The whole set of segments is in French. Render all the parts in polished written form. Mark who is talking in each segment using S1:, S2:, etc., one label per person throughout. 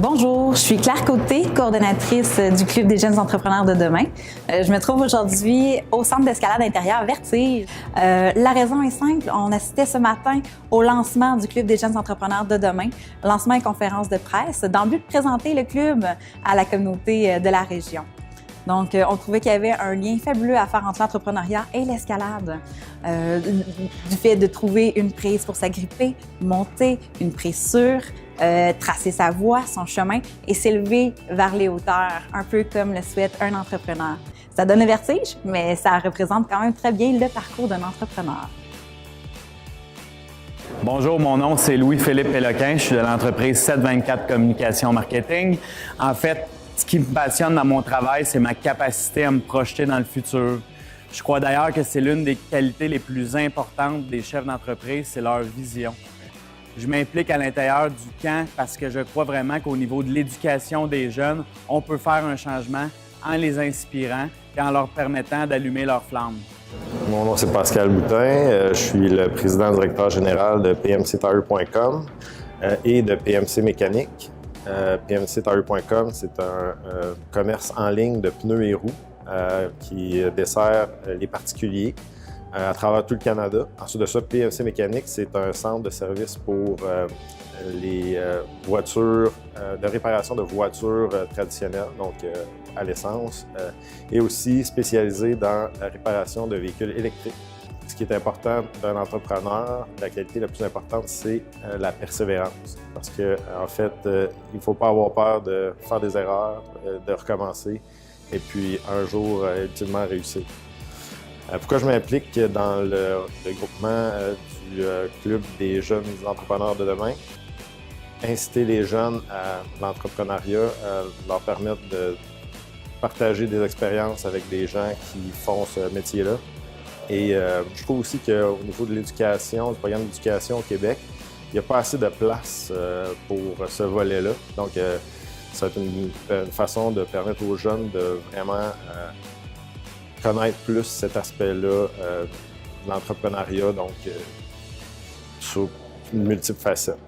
S1: Bonjour, je suis Claire Côté, coordonnatrice du Club des jeunes entrepreneurs de demain. Je me trouve aujourd'hui au centre d'escalade intérieure Vertige. La raison est simple, on assistait ce matin au lancement du Club des jeunes entrepreneurs de demain, lancement et conférence de presse, dans le but de présenter le club à la communauté de la région. Donc, on trouvait qu'il y avait un lien fabuleux à faire entre l'entrepreneuriat et l'escalade. Du fait de trouver une prise pour s'agripper, monter, une prise sûre, tracer sa voie, son chemin et s'élever vers les hauteurs, un peu comme le souhaite un entrepreneur. Ça donne le vertige, mais ça représente quand même très bien le parcours d'un entrepreneur.
S2: Bonjour, mon nom c'est Louis-Philippe Péloquin, je suis de l'entreprise 724 Communication Marketing. En fait, ce qui me passionne dans mon travail, c'est ma capacité à me projeter dans le futur. Je crois d'ailleurs que c'est l'une des qualités les plus importantes des chefs d'entreprise, c'est leur vision. Je m'implique à l'intérieur du camp parce que je crois vraiment qu'au niveau de l'éducation des jeunes, on peut faire un changement en les inspirant et en leur permettant d'allumer leur flamme.
S3: Mon nom c'est Pascal Boutin, je suis le président-directeur général de PMCTire.com et de PMC Mécanique. PMCTire.com, c'est un commerce en ligne de pneus et roues qui dessert les particuliers à travers tout le Canada. Ensuite de ça, PMC Mécanique, c'est un centre de service pour les voitures, de réparation de voitures traditionnelles, donc à l'essence, et aussi spécialisé dans la réparation de véhicules électriques. Ce qui est important d'un entrepreneur, la qualité la plus importante, c'est la persévérance. Parce que, en fait, il ne faut pas avoir peur de faire des erreurs, de recommencer, et puis un jour, ultimement réussir. Pourquoi je m'implique dans le groupement du Club des jeunes entrepreneurs de demain? Inciter les jeunes à l'entrepreneuriat, leur permettre de partager des expériences avec des gens qui font ce métier-là. Et je trouve aussi qu'au niveau de l'éducation, du programme d'éducation au Québec, il n'y a pas assez de place pour ce volet-là. Donc, ça va être une façon de permettre aux jeunes de vraiment connaître plus cet aspect-là de l'entrepreneuriat, donc sur multiples facettes.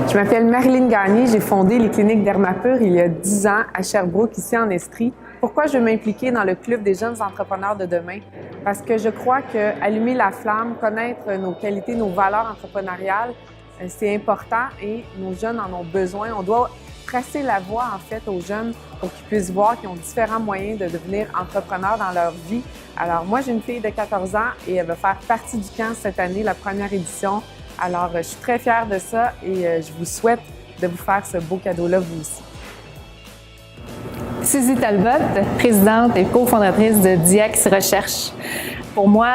S4: Je m'appelle Marilyn Gagné, j'ai fondé les cliniques Dermapur il y a 10 ans à Sherbrooke, ici en Estrie. Pourquoi je veux m'impliquer dans le Club des jeunes entrepreneurs de demain? Parce que je crois qu'allumer la flamme, connaître nos qualités, nos valeurs entrepreneuriales, c'est important et nos jeunes en ont besoin. On doit tracer la voie, en fait, aux jeunes pour qu'ils puissent voir qu'ils ont différents moyens de devenir entrepreneurs dans leur vie. Alors, moi, j'ai une fille de 14 ans et elle va faire partie du camp cette année, la première édition. Alors, je suis très fière de ça et je vous souhaite de vous faire ce beau cadeau-là, vous aussi.
S5: Suzy Talbot, présidente et cofondatrice de Diax Recherche. Pour moi,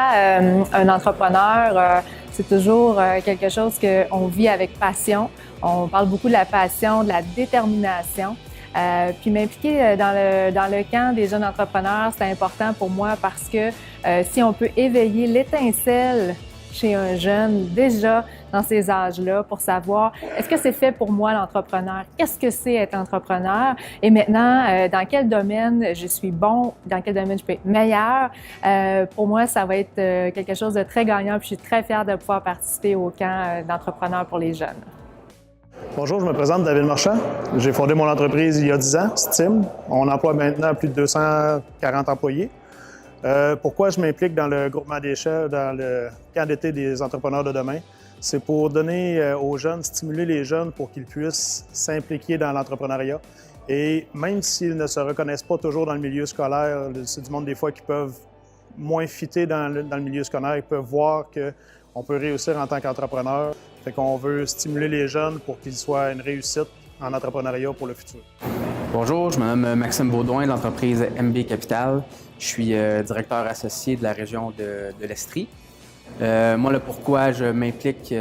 S5: un entrepreneur, c'est toujours quelque chose qu'on vit avec passion. On parle beaucoup de la passion, de la détermination. Puis m'impliquer dans le camp des jeunes entrepreneurs, c'est important pour moi parce que si on peut éveiller l'étincelle chez un jeune déjà dans ces âges-là pour savoir est-ce que c'est fait pour moi l'entrepreneur, qu'est-ce que c'est être entrepreneur et maintenant dans quel domaine je suis bon, dans quel domaine je peux être meilleur. Pour moi, ça va être quelque chose de très gagnant puis je suis très fière de pouvoir participer au camp d'entrepreneurs pour les jeunes.
S6: Bonjour, je me présente David Marchand. J'ai fondé mon entreprise il y a 10 ans, Steam. On emploie maintenant plus de 240 employés. Pourquoi je m'implique dans le groupement des chefs, dans le camp d'été des entrepreneurs de demain? C'est pour donner aux jeunes, stimuler les jeunes pour qu'ils puissent s'impliquer dans l'entrepreneuriat. Et même s'ils ne se reconnaissent pas toujours dans le milieu scolaire, c'est du monde des fois qui peuvent moins fitter dans le milieu scolaire, ils peuvent voir qu'on peut réussir en tant qu'entrepreneur. Fait qu'on veut stimuler les jeunes pour qu'ils soient une réussite en entrepreneuriat pour le futur.
S7: Bonjour, je me nomme Maxime Baudouin de l'entreprise MB Capital. Je suis directeur associé de la région de l'Estrie. Moi, le pourquoi je m'implique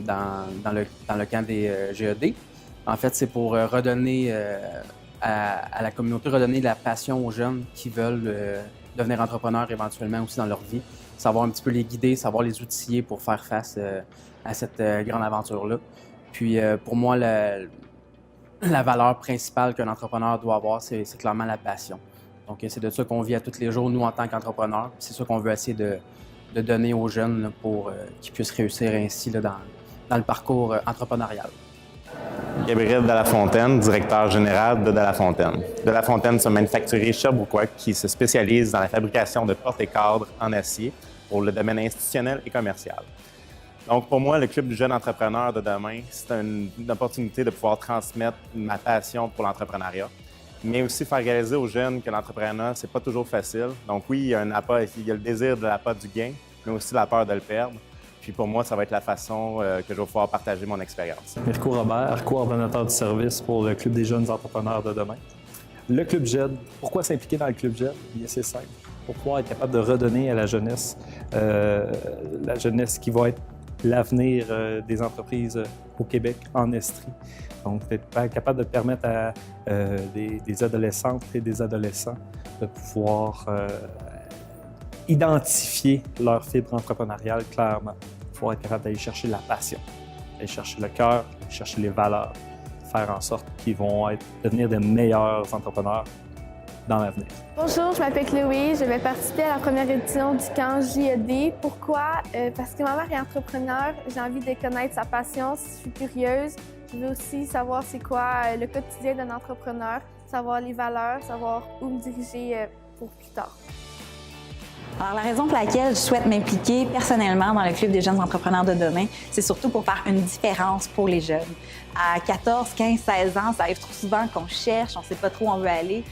S7: dans le camp des GED, en fait, c'est pour redonner à la communauté, redonner de la passion aux jeunes qui veulent devenir entrepreneurs éventuellement aussi dans leur vie, savoir un petit peu les guider, savoir les outiller pour faire face à cette grande aventure-là. Puis pour moi, la valeur principale qu'un entrepreneur doit avoir, c'est clairement la passion. Donc c'est de ça qu'on vit à tous les jours, nous, en tant qu'entrepreneurs. C'est ça qu'on veut essayer de donner aux jeunes là, pour qu'ils puissent réussir ainsi là, dans le parcours entrepreneurial.
S3: Gabriel Delafontaine, directeur général de Delafontaine. Delafontaine, c'est un manufacturier sherbrookois qui se spécialise dans la fabrication de portes et cadres en acier pour le domaine institutionnel et commercial. Donc, pour moi, le Club du jeune entrepreneur de demain, c'est une opportunité de pouvoir transmettre ma passion pour l'entrepreneuriat, mais aussi faire réaliser aux jeunes que l'entrepreneuriat, c'est pas toujours facile. Donc oui, il y a le désir de l'appât du gain, mais aussi la peur de le perdre. Puis pour moi, ça va être la façon que je vais pouvoir partager mon expérience.
S8: Mirko Robert, coordonnateur du service pour le Club des jeunes entrepreneurs de demain. Le Club JED, pourquoi s'impliquer dans le Club JED? Bien, c'est simple. Pour pouvoir être capable de redonner à la jeunesse qui va être l'avenir des entreprises au Québec en Estrie. Donc, d'être capable de permettre à des adolescentes et des adolescents de pouvoir identifier leur fibre entrepreneuriale clairement, pouvoir être capable d'aller chercher la passion, d'aller chercher le cœur, d'aller chercher les valeurs, faire en sorte qu'ils vont devenir des meilleurs entrepreneurs dans l'avenir.
S9: Bonjour, je m'appelle Chloé. Je vais participer à la première édition du camp JED. Pourquoi? Parce que ma mère est entrepreneur. J'ai envie de connaître sa passion. Je suis curieuse. Je veux aussi savoir c'est quoi le quotidien d'un entrepreneur, savoir les valeurs, savoir où me diriger pour plus tard.
S1: Alors, la raison pour laquelle je souhaite m'impliquer personnellement dans le Club des jeunes entrepreneurs de demain, c'est surtout pour faire une différence pour les jeunes. À 14, 15, 16 ans, ça arrive trop souvent qu'on cherche, on ne sait pas trop où on veut aller.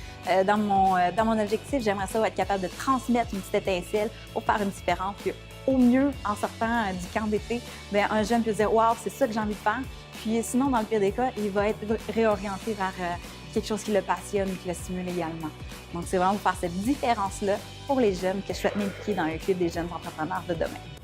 S1: Dans mon objectif, j'aimerais ça être capable de transmettre une petite étincelle pour faire une différence. Puis, au mieux, en sortant du camp d'été, un jeune peut se dire « Wow, c'est ça que j'ai envie de faire ». Puis sinon, dans le pire des cas, il va être réorienté vers quelque chose qui le passionne, qui le stimule également. Donc, c'est vraiment pour faire cette différence-là pour les jeunes que je souhaite m'impliquer dans le Club des jeunes entrepreneurs de demain.